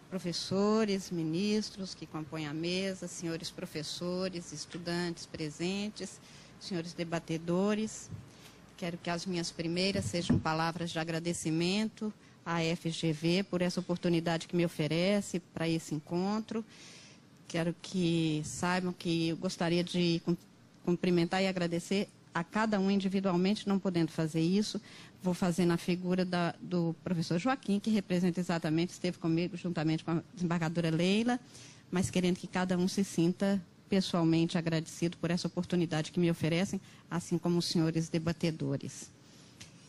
professores, ministros que compõem a mesa, senhores professores, estudantes presentes, senhores debatedores. Quero que as minhas primeiras sejam palavras de agradecimento à FGV por essa oportunidade que me oferece para esse encontro. Quero que saibam que eu gostaria de cumprimentar e agradecer a cada um individualmente, não podendo fazer isso. Vou fazer na figura do professor Joaquim, que representa exatamente, esteve comigo juntamente com a desembargadora Leila, mas querendo que cada um se sinta pessoalmente agradecido por essa oportunidade que me oferecem, assim como os senhores debatedores.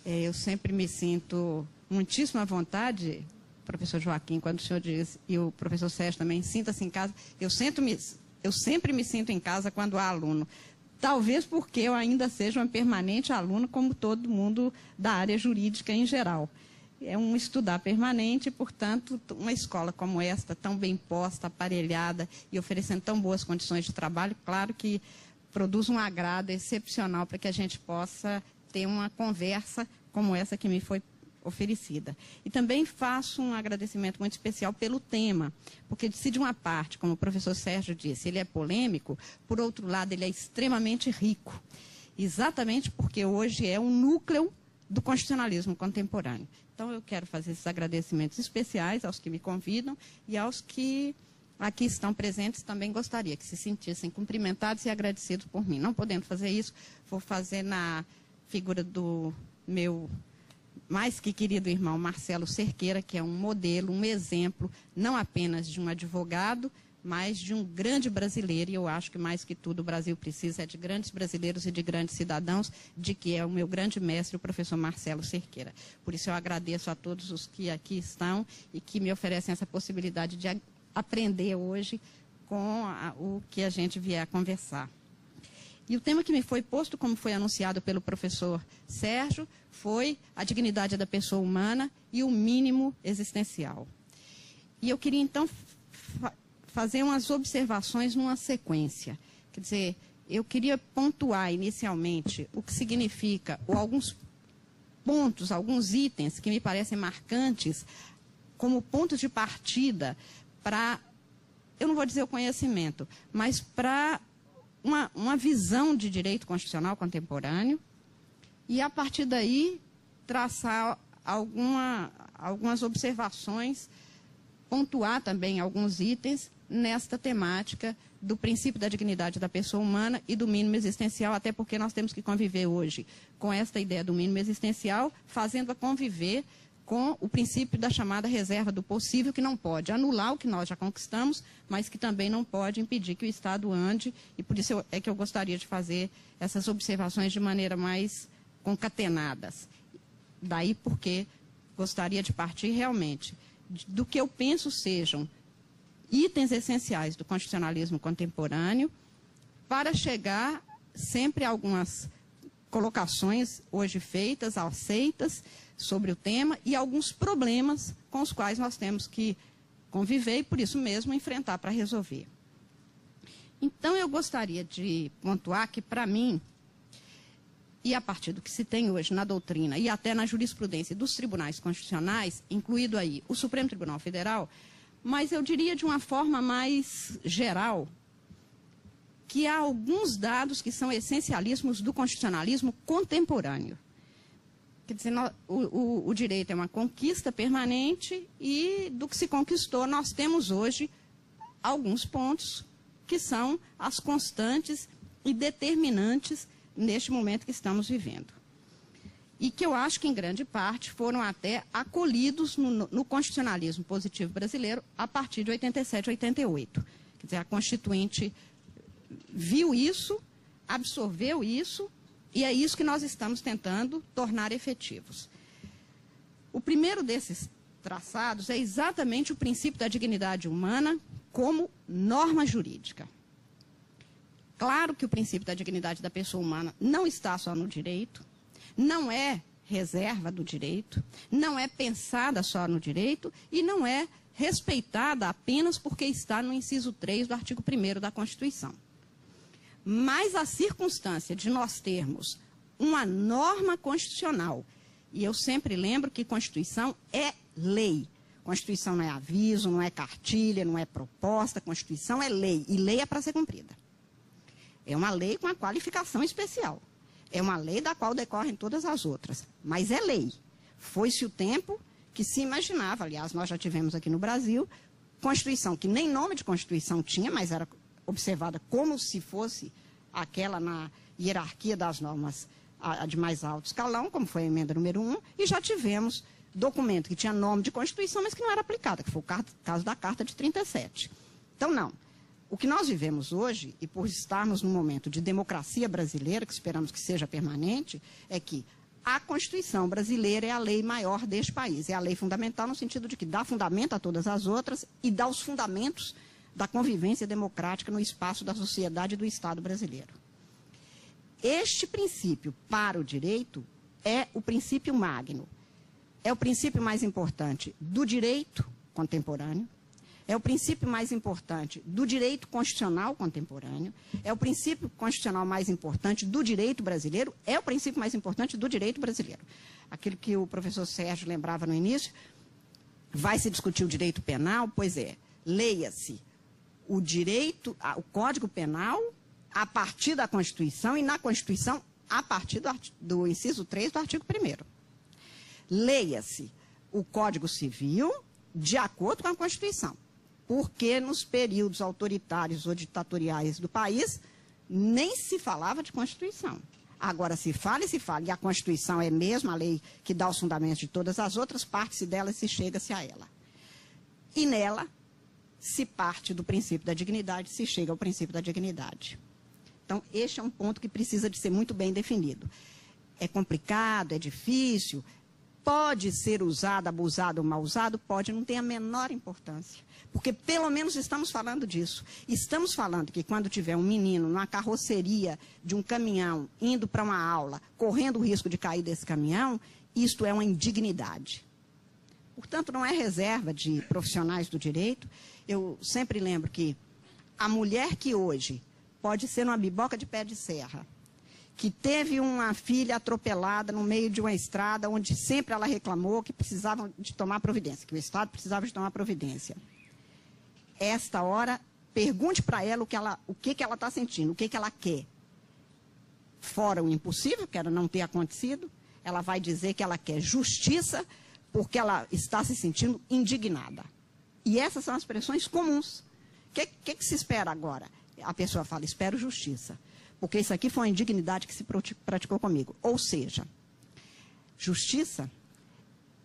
Eu sempre me sinto muitíssimo à vontade, professor Joaquim, quando o senhor diz, e o professor Sérgio também, sinta-se em casa, eu sempre me sinto em casa quando há aluno. Talvez porque eu ainda seja uma permanente aluna, como todo mundo da área jurídica em geral. É um estudar permanente, portanto, uma escola como esta, tão bem posta, aparelhada e oferecendo tão boas condições de trabalho, claro que produz um agrado excepcional para que a gente possa ter uma conversa como essa que me foi oferecida. E também faço um agradecimento muito especial pelo tema, porque se de uma parte, como o professor Sérgio disse, ele é polêmico, por outro lado ele é extremamente rico, exatamente porque hoje é um núcleo do constitucionalismo contemporâneo. Então eu quero fazer esses agradecimentos especiais aos que me convidam e aos que aqui estão presentes também gostaria que se sentissem cumprimentados e agradecidos por mim. Não podendo fazer isso, vou fazer na figura do meu mais que querido irmão Marcelo Cerqueira, que é um modelo, um exemplo, não apenas de um advogado, mas de um grande brasileiro, e eu acho que mais que tudo o Brasil precisa é de grandes brasileiros e de grandes cidadãos, de que é o meu grande mestre, o professor Marcelo Cerqueira. Por isso eu agradeço a todos os que aqui estão e que me oferecem essa possibilidade de aprender hoje com o que a gente vier a conversar. E o tema que me foi posto, como foi anunciado pelo professor Sérgio, foi a dignidade da pessoa humana e o mínimo existencial. E eu queria, então, fazer umas observações numa sequência. Quer dizer, eu queria pontuar inicialmente o que significa, ou alguns pontos, alguns itens que me parecem marcantes, como pontos de partida para, eu não vou dizer o conhecimento, mas para uma visão de direito constitucional contemporâneo e, a partir daí, traçar algumas observações, pontuar também alguns itens nesta temática do princípio da dignidade da pessoa humana e do mínimo existencial, até porque nós temos que conviver hoje com esta ideia do mínimo existencial, fazendo-a conviver com o princípio da chamada reserva do possível, que não pode anular o que nós já conquistamos, mas que também não pode impedir que o Estado ande, e por isso é que eu gostaria de fazer essas observações de maneira mais concatenadas. Daí porque gostaria de partir realmente do que eu penso sejam itens essenciais do constitucionalismo contemporâneo, para chegar sempre a algumas colocações hoje feitas, aceitas, sobre o tema e alguns problemas com os quais nós temos que conviver e, por isso mesmo, enfrentar para resolver. Então, eu gostaria de pontuar que, para mim, e a partir do que se tem hoje na doutrina e até na jurisprudência dos tribunais constitucionais, incluído aí o Supremo Tribunal Federal, mas eu diria de uma forma mais geral, que há alguns dados que são essencialíssimos do constitucionalismo contemporâneo. Quer dizer, o direito é uma conquista permanente e do que se conquistou nós temos hoje alguns pontos que são as constantes e determinantes neste momento que estamos vivendo. E que eu acho que, em grande parte, foram até acolhidos no constitucionalismo positivo brasileiro a partir de 87, 88. Quer dizer, a Constituinte viu isso, absorveu isso, e é isso que nós estamos tentando tornar efetivos. O primeiro desses traçados é exatamente o princípio da dignidade humana como norma jurídica. Claro que o princípio da dignidade da pessoa humana não está só no direito, não é reserva do direito, não é pensada só no direito e não é respeitada apenas porque está no inciso 3 do artigo 1º da Constituição. Mas a circunstância de nós termos uma norma constitucional, e eu sempre lembro que Constituição é lei. Constituição não é aviso, não é cartilha, não é proposta, Constituição é lei, e lei é para ser cumprida. É uma lei com a qualificação especial. É uma lei da qual decorrem todas as outras, mas é lei. Foi-se o tempo que se imaginava, aliás, nós já tivemos aqui no Brasil, Constituição que nem nome de Constituição tinha, mas era observada como se fosse aquela na hierarquia das normas a de mais alto escalão, como foi a emenda número 1, e já tivemos documento que tinha nome de Constituição, mas que não era aplicada, que foi o caso da Carta de 37. Então, não. O que nós vivemos hoje, e por estarmos num momento de democracia brasileira, que esperamos que seja permanente, é que a Constituição brasileira é a lei maior deste país. É a lei fundamental no sentido de que dá fundamento a todas as outras e dá os fundamentos da convivência democrática no espaço da sociedade e do Estado brasileiro. Este princípio para o direito é o princípio magno. É o princípio mais importante do direito contemporâneo, é o princípio mais importante do direito constitucional contemporâneo, é o princípio constitucional mais importante do direito brasileiro, é o princípio mais importante do direito brasileiro. Aquilo que o professor Sérgio lembrava no início, vai se discutir o direito penal? Pois é, leia-se o direito, o Código Penal a partir da Constituição e na Constituição a partir do inciso 3 do artigo 1º. Leia-se o Código Civil de acordo com a Constituição, porque nos períodos autoritários ou ditatoriais do país nem se falava de Constituição. Agora se fala, e a Constituição é mesmo a lei que dá os fundamentos de todas as outras, parte-se dela e se chega-se a ela. E nela se parte do princípio da dignidade, se chega ao princípio da dignidade. Então, este é um ponto que precisa de ser muito bem definido. É complicado, é difícil, pode ser usado, abusado ou mal usado? Pode, não tem a menor importância. Porque pelo menos estamos falando disso. Estamos falando que quando tiver um menino numa carroceria de um caminhão, indo para uma aula, correndo o risco de cair desse caminhão, isto é uma indignidade. Portanto, não é reserva de profissionais do direito. Eu sempre lembro que a mulher que hoje pode ser uma biboca de pé de serra, que teve uma filha atropelada no meio de uma estrada, onde sempre ela reclamou que precisavam de tomar providência, que o Estado precisava de tomar providência. Esta hora, pergunte para ela o que ela está sentindo, o que ela quer. Fora o impossível, que era não ter acontecido, ela vai dizer que ela quer justiça, porque ela está se sentindo indignada. E essas são as expressões comuns. O que se espera agora? A pessoa fala, espero justiça. Porque isso aqui foi uma indignidade que se praticou comigo. Ou seja, justiça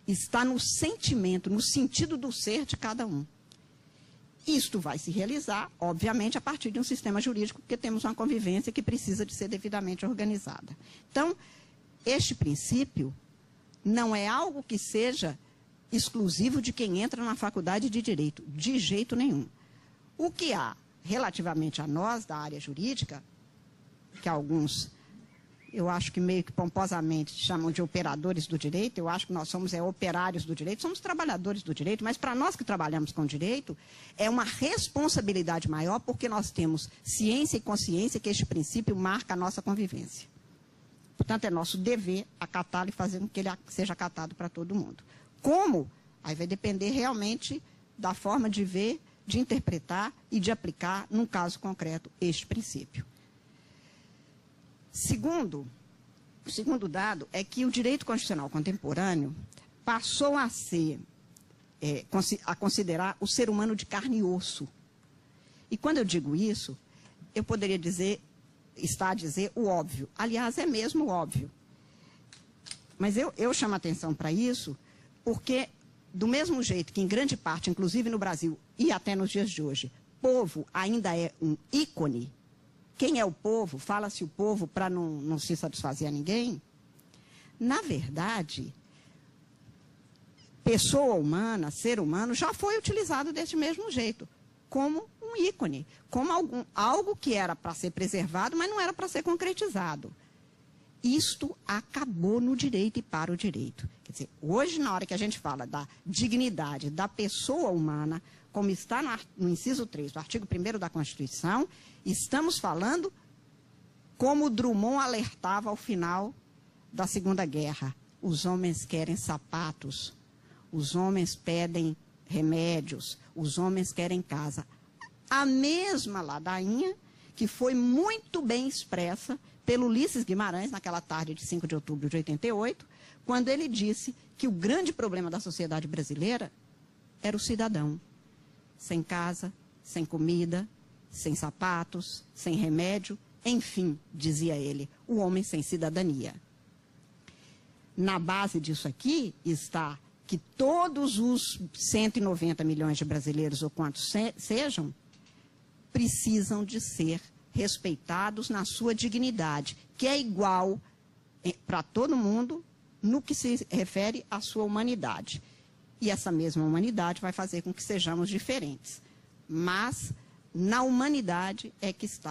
está no sentimento, no sentido do ser de cada um. Isto vai se realizar, obviamente, a partir de um sistema jurídico, porque temos uma convivência que precisa de ser devidamente organizada. Então, este princípio não é algo que seja exclusivo de quem entra na faculdade de Direito, de jeito nenhum. O que há relativamente a nós, da área jurídica, que alguns, eu acho que meio que pomposamente chamam de operadores do direito, eu acho que nós somos operários do direito, somos trabalhadores do direito, mas para nós que trabalhamos com direito, é uma responsabilidade maior, porque nós temos ciência e consciência que este princípio marca a nossa convivência. Portanto, é nosso dever acatá-lo e fazer com que ele seja acatado para todo mundo. Como? Aí vai depender realmente da forma de ver, de interpretar e de aplicar, num caso concreto, este princípio. O segundo dado é que o direito constitucional contemporâneo passou a ser, a considerar o ser humano de carne e osso. E quando eu digo isso, eu poderia dizer, está a dizer o óbvio. Aliás, é mesmo óbvio. Mas eu chamo a atenção para isso, porque do mesmo jeito que em grande parte, inclusive no Brasil e até nos dias de hoje, povo ainda é um ícone. Quem é o povo? Fala-se o povo para não se satisfazer a ninguém. Na verdade, pessoa humana, ser humano, já foi utilizado desse mesmo jeito, como um ícone, como algo que era para ser preservado, mas não era para ser concretizado. Isto acabou no direito e para o direito. Quer dizer, hoje, na hora que a gente fala da dignidade da pessoa humana, como está no inciso 3 do artigo 1º da Constituição, estamos falando como Drummond alertava ao final da Segunda Guerra. Os homens querem sapatos, os homens pedem remédios, os homens querem casa. A mesma ladainha que foi muito bem expressa pelo Ulisses Guimarães, naquela tarde de 5 de outubro de 88, quando ele disse que o grande problema da sociedade brasileira era o cidadão. Sem casa, sem comida, sem sapatos, sem remédio, enfim, dizia ele, o homem sem cidadania. Na base disso aqui está que todos os 190 milhões de brasileiros, ou quantos sejam, precisam de ser respeitados na sua dignidade, que é igual para todo mundo no que se refere à sua humanidade. E essa mesma humanidade vai fazer com que sejamos diferentes. Mas na humanidade é que está